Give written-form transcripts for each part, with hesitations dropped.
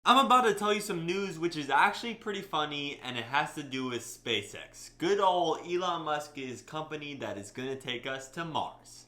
I'm about to tell you some news which is actually pretty funny, and it has to do with SpaceX. Good old Elon Musk's company that is going to take us to Mars.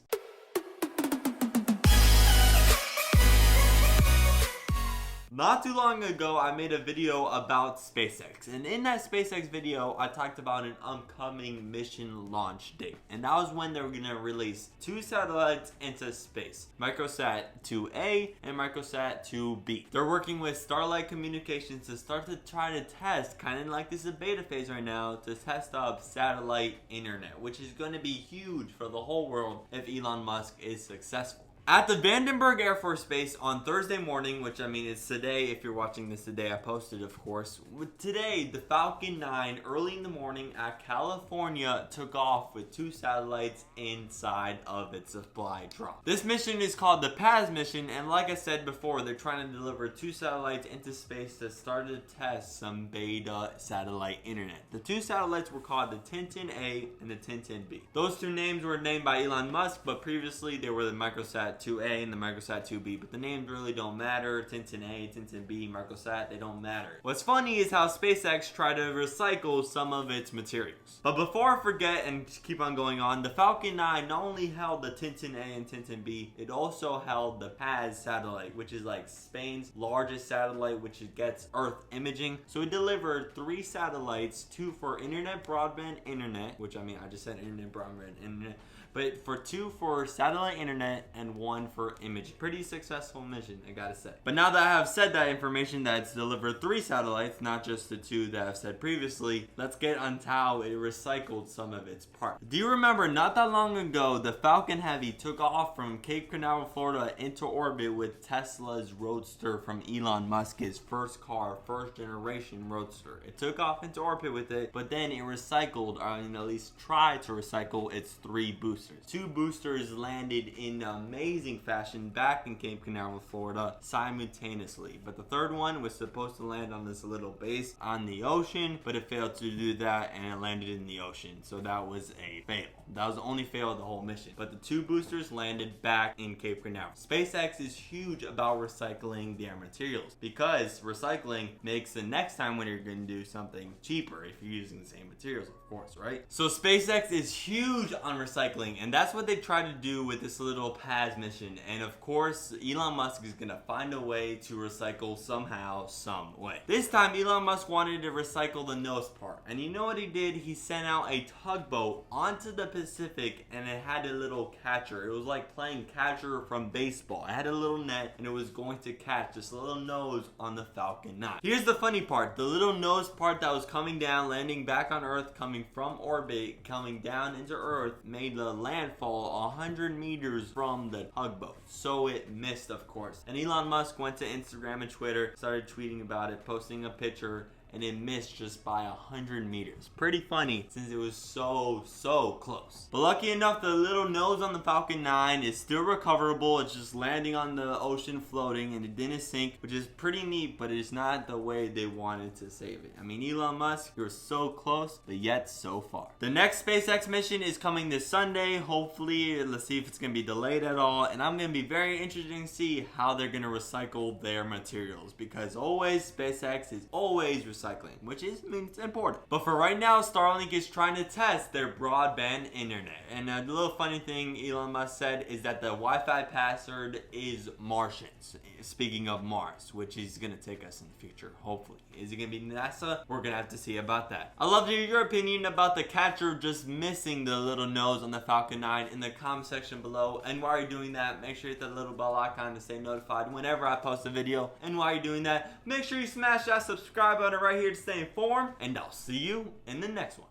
Not too long ago, I made a video about SpaceX, and in that SpaceX video, I talked about an upcoming mission launch date, and that was when they were going to release two satellites into space, Microsat 2A and Microsat 2B. They're working with Starlight Communications to start to try to test, kind of like this is a beta phase right now, to test up satellite internet, which is going to be huge for the whole world if Elon Musk is successful. At the Vandenberg Air Force Base on Thursday morning, which I mean it's today, if you're watching this today, I posted of course. Today, the Falcon 9 early in the morning at California took off with two satellites inside of its supply drop. This mission is called the PAZ mission, and like I said before, they're trying to deliver two satellites into space to start to test some beta satellite internet. The two satellites were called the Tintin-A and the Tintin-B. Those two names were named by Elon Musk, but previously they were the Microsat 2A and the Microsat 2B, but the names really don't matter. Tintin-A, Tintin-B, Microsat, they don't matter. What's funny is how SpaceX tried to recycle some of its materials. But before I forget and keep on going on, the Falcon 9 not only held the Tintin-A and Tintin-B, it also held the PAZ satellite, which is like Spain's largest satellite, which gets Earth imaging. So it delivered three satellites, two for internet broadband internet, which I mean I just said internet broadband internet, but for two for satellite internet and one for imaging. Pretty successful mission, I gotta say. But now that I have said that information, that it's delivered three satellites, not just the two that I've said previously, let's get on how it recycled some of its parts. Do you remember not that long ago, the Falcon Heavy took off from Cape Canaveral, Florida into orbit with Tesla's Roadster from Elon Musk's first car, first generation Roadster. It took off into orbit with it, but then it recycled, or at least tried to recycle its three boosters. Two boosters landed in amazing fashion back in Cape Canaveral, Florida simultaneously, but the third one was supposed to land on this little base on the ocean, but it failed to do that and it landed in the ocean, so that was a fail. That was the only fail of the whole mission, but the two boosters landed back in Cape Canaveral. SpaceX is huge about recycling their materials because recycling makes the next time when you're going to do something cheaper if you're using the same materials, of course, right? So SpaceX is huge on recycling, and that's what they tried to do with this little PAZ mission. And of course, Elon Musk is gonna find a way to recycle somehow, some way. This time, Elon Musk wanted to recycle the nose part. And you know what he did? He sent out a tugboat onto the Pacific, and it had a little catcher. It was like playing catcher from baseball. It had a little net, and it was going to catch this little nose on the Falcon 9. Here's the funny part. The little nose part that was coming down, landing back on Earth, coming from orbit, coming down into Earth, made the landfall 100 meters from the tugboat, so it missed, of course. And Elon Musk went to Instagram and Twitter, started tweeting about it, posting a picture, and it missed just by 100 meters. Pretty funny since it was so close. But lucky enough, the little nose on the Falcon 9 is still recoverable. It's just landing on the ocean floating, and it didn't sink, which is pretty neat, but it's not the way they wanted to save it. I mean, Elon Musk, you're so close, but yet so far. The next SpaceX mission is coming this Sunday. Hopefully, let's see if it's gonna be delayed at all, and I'm gonna be very interested to see how they're gonna recycle their materials, because always SpaceX is always recycling, which is, I mean, it's important. But for right now, Starlink is trying to test their broadband internet. And a little funny thing Elon Musk said is that the Wi-Fi password is Martians. Speaking of Mars, which is going to take us in the future, hopefully. Is it going to be NASA? We're going to have to see about that. I'd love to hear your opinion about the catcher just missing the little nose on the Falcon 9 in the comment section below. And while you're doing that, make sure you hit that little bell icon to stay notified whenever I post a video. And while you're doing that, make sure you smash that subscribe button right here to stay informed. And I'll see you in the next one.